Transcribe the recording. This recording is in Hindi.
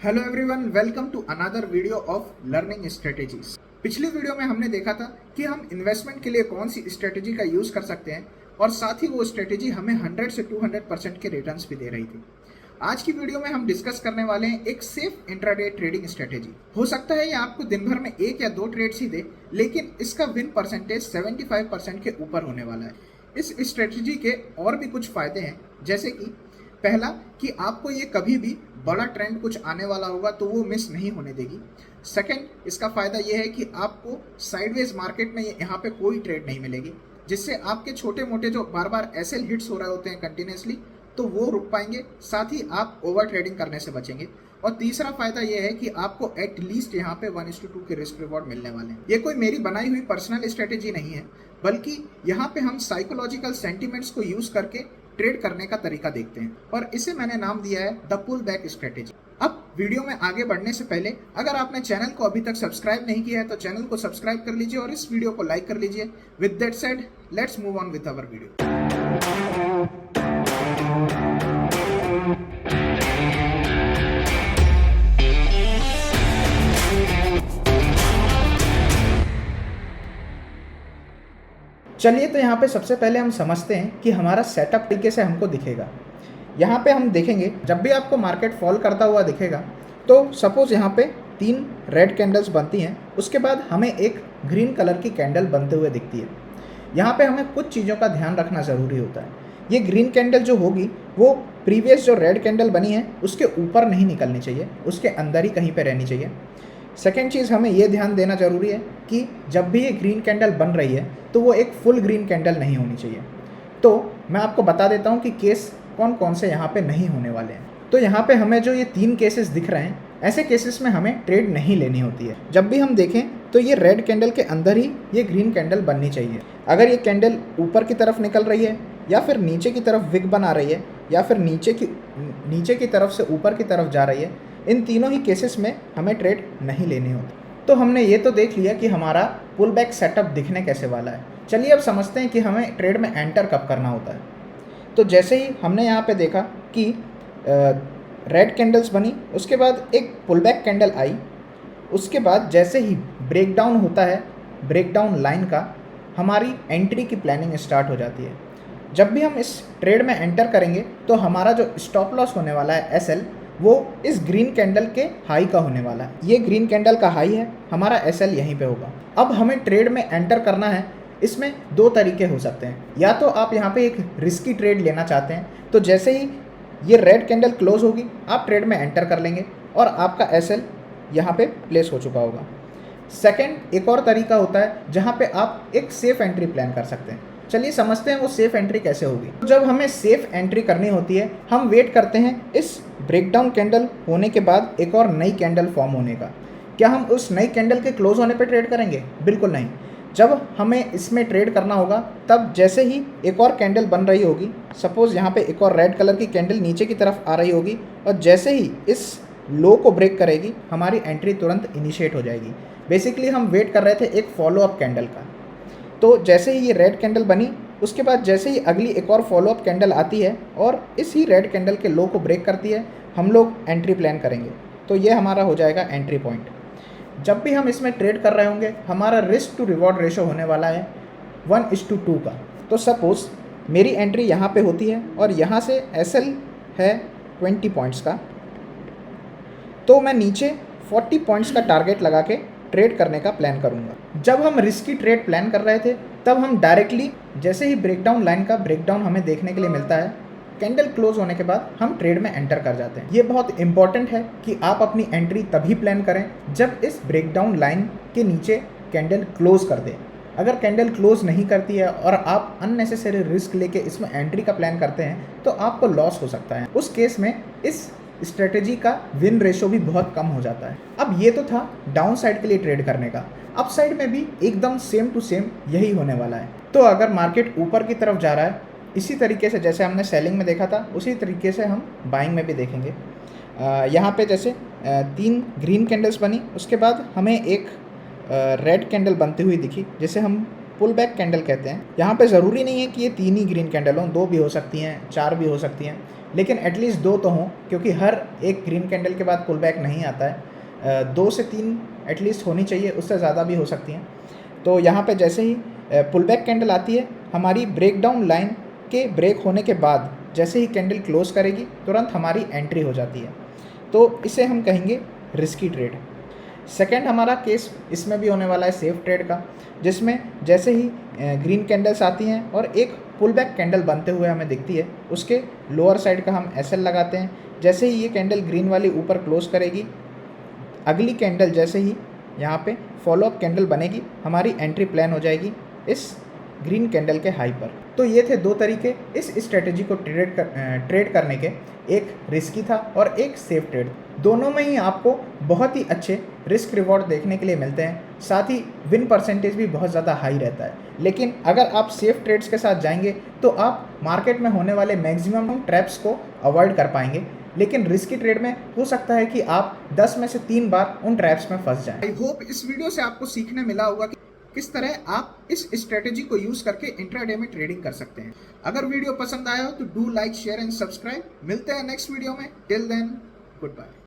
Hello everyone, welcome to another video of learning strategies. पिछली वीडियो में हमने देखा था कि हम इन्वेस्टमेंट के लिए कौन सी स्ट्रेटेजी का यूज कर सकते हैं और साथ ही वो स्ट्रेटेजी हमें 100 से 200% के रिटर्न्स भी दे रही थी। आज की वीडियो में हम डिस्कस करने वाले हैं एक सेफ इंट्राडे ट्रेडिंग स्ट्रेटेजी। हो सकता है ये आपको दिन भर में 1 या 2 ट्रेड्स ही दे, लेकिन इसका विन परसेंटेज 75% के ऊपर होने वाला है। इस स्ट्रेटेजी के और भी कुछ फायदे हैं, जैसे कि पहला कि आपको ये कभी भी बड़ा ट्रेंड कुछ आने वाला होगा तो वो मिस नहीं होने देगी। सेकंड, इसका फ़ायदा ये है कि आपको साइडवेज मार्केट में यहाँ पे कोई ट्रेड नहीं मिलेगी, जिससे आपके छोटे मोटे जो बार बार एसएल हिट्स हो रहे होते हैं कंटिन्यूसली, तो वो रुक पाएंगे, साथ ही आप ओवर ट्रेडिंग करने से बचेंगे। और तीसरा फायदा ये है कि आपको एटलीस्ट यहाँ पे 1:2 के रिस्क रिवॉर्ड मिलने वाले हैं। ये कोई मेरी बनाई हुई पर्सनल स्ट्रेटेजी नहीं है, बल्कि यहाँ पे हम साइकोलॉजिकल सेंटिमेंट्स को यूज करके ट्रेड करने का तरीका देखते हैं, और इसे मैंने नाम दिया है द पुल बैक स्ट्रेटेजी। अब वीडियो में आगे बढ़ने से पहले अगर आपने चैनल को अभी तक सब्सक्राइब नहीं किया है तो चैनल को सब्सक्राइब कर लीजिए और इस वीडियो को लाइक कर लीजिए। With that said, let's move on with our video. चलिए, तो यहाँ पे सबसे पहले हम समझते हैं कि हमारा सेटअप तरीके से हमको दिखेगा। यहाँ पे हम देखेंगे, जब भी आपको मार्केट फॉल करता हुआ दिखेगा तो सपोज यहाँ पे 3 रेड कैंडल्स बनती हैं, उसके बाद हमें एक ग्रीन कलर की कैंडल बनते हुए दिखती है। यहाँ पे हमें कुछ चीज़ों का ध्यान रखना ज़रूरी होता है। ये ग्रीन कैंडल जो होगी वो प्रीवियस जो रेड कैंडल बनी है उसके ऊपर नहीं निकलनी चाहिए, उसके अंदर ही कहीं पर रहनी चाहिए। सेकेंड चीज़, हमें ये ध्यान देना ज़रूरी है कि जब भी ये ग्रीन कैंडल बन रही है तो वो एक फुल ग्रीन कैंडल नहीं होनी चाहिए। तो मैं आपको बता देता हूँ कि केस कौन कौन से यहाँ पे नहीं होने वाले हैं। तो यहाँ पे हमें जो ये 3 केसेस दिख रहे हैं, ऐसे केसेस में हमें ट्रेड नहीं लेनी होती है। जब भी हम देखें तो ये रेड कैंडल के अंदर ही ये ग्रीन कैंडल बननी चाहिए। अगर ये कैंडल ऊपर की तरफ निकल रही है या फिर नीचे की तरफ विग बना रही है या फिर नीचे की तरफ से ऊपर की तरफ जा रही है, इन तीनों ही केसेस में हमें ट्रेड नहीं लेनी होती। तो हमने ये तो देख लिया कि हमारा पुल बैक सेटअप दिखने कैसे वाला है। चलिए अब समझते हैं कि हमें ट्रेड में एंटर कब करना होता है। तो जैसे ही हमने यहाँ पे देखा कि रेड कैंडल्स बनी, उसके बाद एक पुल बैक कैंडल आई, उसके बाद जैसे ही ब्रेकडाउन होता है, ब्रेकडाउन लाइन का, हमारी एंट्री की प्लानिंग स्टार्ट हो जाती है। जब भी हम इस ट्रेड में एंटर करेंगे तो हमारा जो स्टॉप लॉस होने वाला है एसएल, वो इस ग्रीन कैंडल के हाई का होने वाला है। ये ग्रीन कैंडल का हाई है, हमारा एसएल यहीं पे होगा। अब हमें ट्रेड में एंटर करना है। इसमें 2 तरीके हो सकते हैं। या तो आप यहाँ पे एक रिस्की ट्रेड लेना चाहते हैं, तो जैसे ही ये रेड कैंडल क्लोज होगी आप ट्रेड में एंटर कर लेंगे और आपका एसएल यहाँ पे प्लेस हो चुका होगा। सेकेंड, एक और तरीका होता है जहाँ पे आप एक सेफ एंट्री प्लान कर सकते हैं। चलिए समझते हैं वो सेफ एंट्री कैसे होगी। जब हमें सेफ एंट्री करनी होती है, हम वेट करते हैं इस ब्रेकडाउन कैंडल होने के बाद एक और नई कैंडल फॉर्म होने का। क्या हम उस नई कैंडल के क्लोज होने पे ट्रेड करेंगे? बिल्कुल नहीं। जब हमें इसमें ट्रेड करना होगा तब जैसे ही एक और कैंडल बन रही होगी, सपोज यहाँ पे एक और रेड कलर की कैंडल नीचे की तरफ आ रही होगी और जैसे ही इस लो को ब्रेक करेगी, हमारी एंट्री तुरंत इनिशिएट हो जाएगी। बेसिकली हम वेट कर रहे थे एक फॉलोअप कैंडल का। तो जैसे ही ये रेड कैंडल बनी, उसके बाद जैसे ही अगली एक और फॉलोअप कैंडल आती है और इस ही रेड कैंडल के लो को ब्रेक करती है, हम लोग एंट्री प्लान करेंगे। तो ये हमारा हो जाएगा एंट्री पॉइंट। जब भी हम इसमें ट्रेड कर रहे होंगे, हमारा रिस्क टू रिवॉर्ड रेशो होने वाला है 1:2 का। तो सपोज मेरी एंट्री यहाँ पे होती है और यहाँ से एसएल है 20 पॉइंट्स का, तो मैं नीचे 40 पॉइंट्स का टारगेट लगा के ट्रेड करने का प्लान करूंगा। जब हम रिस्की ट्रेड प्लान कर रहे थे तब हम डायरेक्टली जैसे ही ब्रेकडाउन लाइन का ब्रेकडाउन हमें देखने के लिए मिलता है, कैंडल क्लोज होने के बाद हम ट्रेड में एंटर कर जाते हैं। ये बहुत इंपॉर्टेंट है कि आप अपनी एंट्री तभी प्लान करें जब इस ब्रेकडाउन लाइन के नीचे कैंडल क्लोज कर दें। अगर कैंडल क्लोज नहीं करती है और आप अननेसेसरी रिस्क लेके इसमें एंट्री का प्लान करते हैं तो आपको लॉस हो सकता है। उस केस में इस स्ट्रेटेजी का विन रेशो भी बहुत कम हो जाता है। अब ये तो था डाउन साइड के लिए ट्रेड करने का। अप साइड में भी एकदम सेम टू सेम यही होने वाला है। तो अगर मार्केट ऊपर की तरफ जा रहा है, इसी तरीके से जैसे हमने सेलिंग में देखा था, उसी तरीके से हम बाइंग में भी देखेंगे। यहाँ पे जैसे 3 ग्रीन कैंडल्स बनी, उसके बाद हमें एक रेड कैंडल बनती हुई दिखी, जिसे हम पुल बैक कैंडल कहते हैं। यहाँ पे ज़रूरी नहीं है कि ये 3 ही ग्रीन कैंडल हों, 2 भी हो सकती हैं, 4 भी हो सकती हैं। लेकिन एटलीस्ट 2 तो हों, क्योंकि हर एक ग्रीन कैंडल के बाद पुल बैक नहीं आता है। 2 से 3 एटलीस्ट होनी चाहिए, उससे ज़्यादा भी हो सकती हैं। तो यहाँ पे जैसे ही पुल बैक कैंडल आती है, हमारी ब्रेकडाउन लाइन के ब्रेक होने के बाद जैसे ही कैंडल क्लोज करेगी, तुरंत हमारी एंट्री हो जाती है। तो इसे हम कहेंगे रिस्की ट्रेड। सेकंड हमारा केस इसमें भी होने वाला है सेफ ट्रेड का, जिसमें जैसे ही ग्रीन कैंडल्स आती हैं और एक पुल बैक कैंडल बनते हुए हमें दिखती है, उसके लोअर साइड का हम एसएल लगाते हैं। जैसे ही ये कैंडल ग्रीन वाली ऊपर क्लोज करेगी, अगली कैंडल जैसे ही यहाँ पे फॉलोअप कैंडल बनेगी, हमारी एंट्री प्लान हो जाएगी इस ग्रीन कैंडल के हाई पर। तो ये थे 2 तरीके इस स्ट्रेटेजी को ट्रेड करने के, एक रिस्की था और एक सेफ ट्रेड। दोनों में ही आपको बहुत ही अच्छे रिस्क रिवॉर्ड देखने के लिए मिलते हैं, साथ ही विन परसेंटेज भी बहुत ज़्यादा हाई रहता है। लेकिन अगर आप सेफ ट्रेड्स के साथ जाएंगे तो आप मार्केट में होने वाले मैक्सिमम ट्रैप्स को अवॉइड कर पाएंगे। लेकिन रिस्की ट्रेड में हो सकता है कि आप 10 में से 3 बार उन ट्रैप्स में फंस जाएं। आई होप इस वीडियो से आपको सीखने मिला होगा कि किस तरह आप इस स्ट्रेटेजी को यूज करके इंट्राडे में ट्रेडिंग कर सकते हैं। अगर वीडियो पसंद आया हो तो do like, share and subscribe. मिलते हैं नेक्स्ट वीडियो में। Till then, good bye.